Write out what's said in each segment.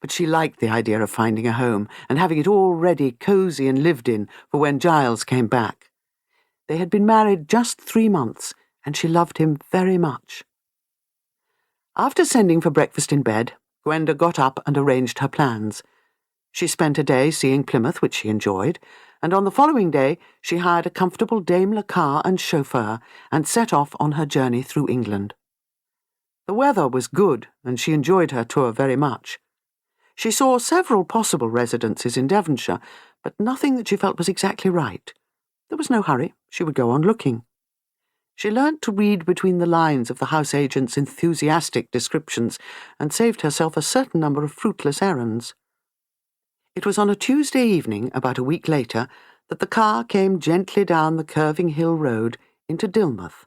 but she liked the idea of finding a home and having it all ready, cosy and lived in for when Giles came back. They had been married just 3 months, and she loved him very much. After sending for breakfast in bed, Gwenda got up and arranged her plans. She spent a day seeing Plymouth, which she enjoyed, and on the following day she hired a comfortable Daimler car and chauffeur and set off on her journey through England. The weather was good, and she enjoyed her tour very much. She saw several possible residences in Devonshire, but nothing that she felt was exactly right. There was no hurry. She would go on looking. She learnt to read between the lines of the house agent's enthusiastic descriptions and saved herself a certain number of fruitless errands. It was on a Tuesday evening, about a week later, that the car came gently down the curving hill road into Dilmouth,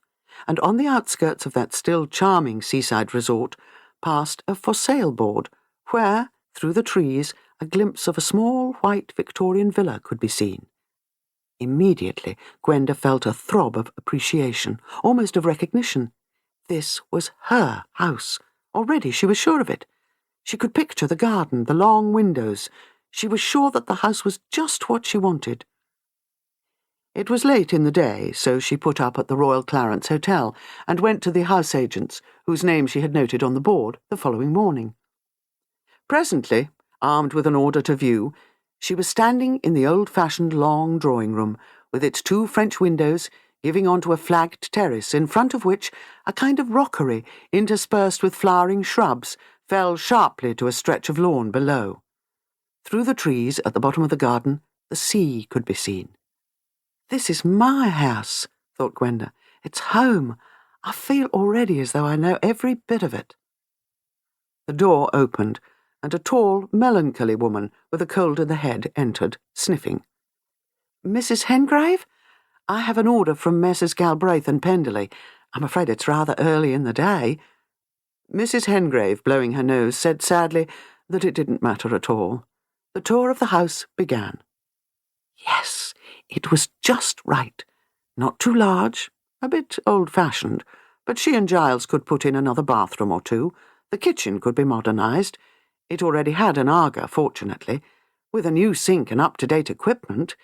and on the outskirts of that still charming seaside resort passed a for sale board where, through the trees, a glimpse of a small white Victorian villa could be seen. Immediately, Gwenda felt a throb of appreciation, almost of recognition. This was her house. Already she was sure of it. She could picture the garden, the long windows. She was sure that the house was just what she wanted. It was late in the day, so she put up at the Royal Clarence Hotel and went to the house agents, whose name she had noted on the board, the following morning. Presently, armed with an order to view, she was standing in the old-fashioned long drawing-room, with its 2 French windows giving onto a flagged terrace, in front of which a kind of rockery, interspersed with flowering shrubs, fell sharply to a stretch of lawn below. Through the trees at the bottom of the garden, the sea could be seen. "This is my house," thought Gwenda. "It's home. I feel already as though I know every bit of it." The door opened, and a tall, melancholy woman with a cold in the head entered, sniffing. "Mrs. Hengrave? I have an order from Messrs. Galbraith and Penderley. I'm afraid it's rather early in the day." Mrs. Hengrave, blowing her nose, said sadly that it didn't matter at all. The tour of the house began. Yes, it was just right. Not too large, a bit old-fashioned, but she and Giles could put in another bathroom or 2. The kitchen could be modernised. It already had an Aga, fortunately, with a new sink and up-to-date equipment.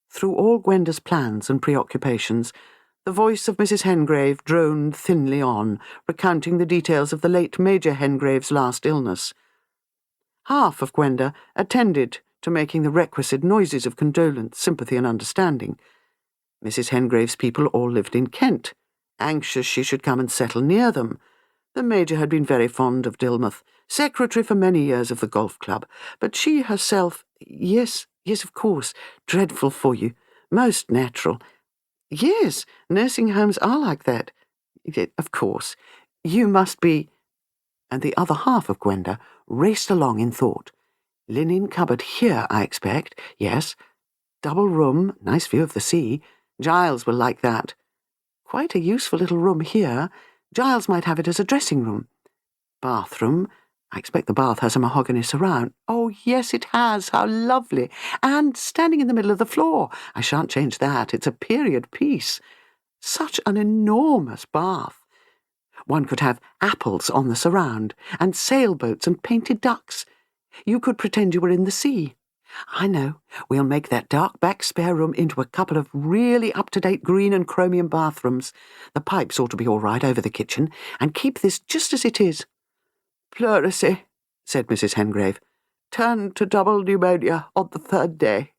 Through all Gwenda's plans and preoccupations, the voice of Mrs. Hengrave droned thinly on, recounting the details of the late Major Hengrave's last illness. Half of Gwenda attended to making the requisite noises of condolence, sympathy and understanding. Mrs. Hengrave's people all lived in Kent, anxious she should come and settle near them. The Major had been very fond of Dilmouth, secretary for many years of the golf club, but she herself— Yes, of course, dreadful for you, most natural. Yes, nursing homes are like that. Of course, you must be— And the other half of Gwenda raced along in thought. Linen cupboard here, I expect. Yes. Double room, nice view of the sea. Giles will like that. Quite a useful little room here. Giles might have it as a dressing room. Bathroom. I expect the bath has a mahogany surround. Oh, yes, it has. How lovely. And standing in the middle of the floor. I shan't change that. It's a period piece. Such an enormous bath. One could have apples on the surround, and sailboats and painted ducks. You could pretend you were in the sea. I know. We'll make that dark back spare room into a couple of really up-to-date green and chromium bathrooms. The pipes ought to be all right over the kitchen, and keep this just as it is. Pleurisy, said Mrs. Hengrave. Turned to double pneumonia on the 3rd day.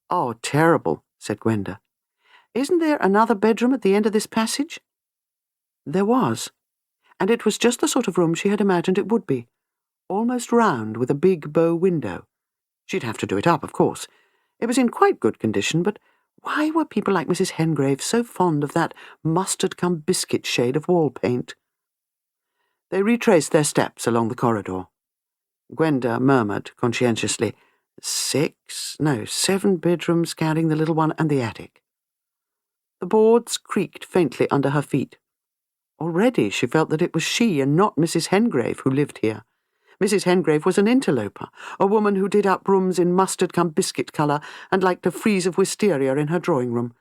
Oh, terrible, said Gwenda. Isn't there another bedroom at the end of this passage? There was, and it was just the sort of room she had imagined it would be, almost round with a big bow window. She'd have to do it up, of course. It was in quite good condition, but why were people like Mrs. Hengrave so fond of that mustard-cum-biscuit shade of wall paint? They retraced their steps along the corridor. Gwenda murmured conscientiously, 7 bedrooms, counting the little one and the attic. The boards creaked faintly under her feet. Already she felt that it was she and not Mrs. Hengrave who lived here. Mrs. Hengrave was an interloper, a woman who did up rooms in mustard-cum-biscuit colour and liked a frieze of wisteria in her drawing-room.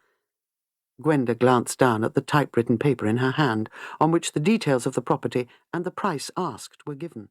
Gwenda glanced down at the typewritten paper in her hand, on which the details of the property and the price asked were given.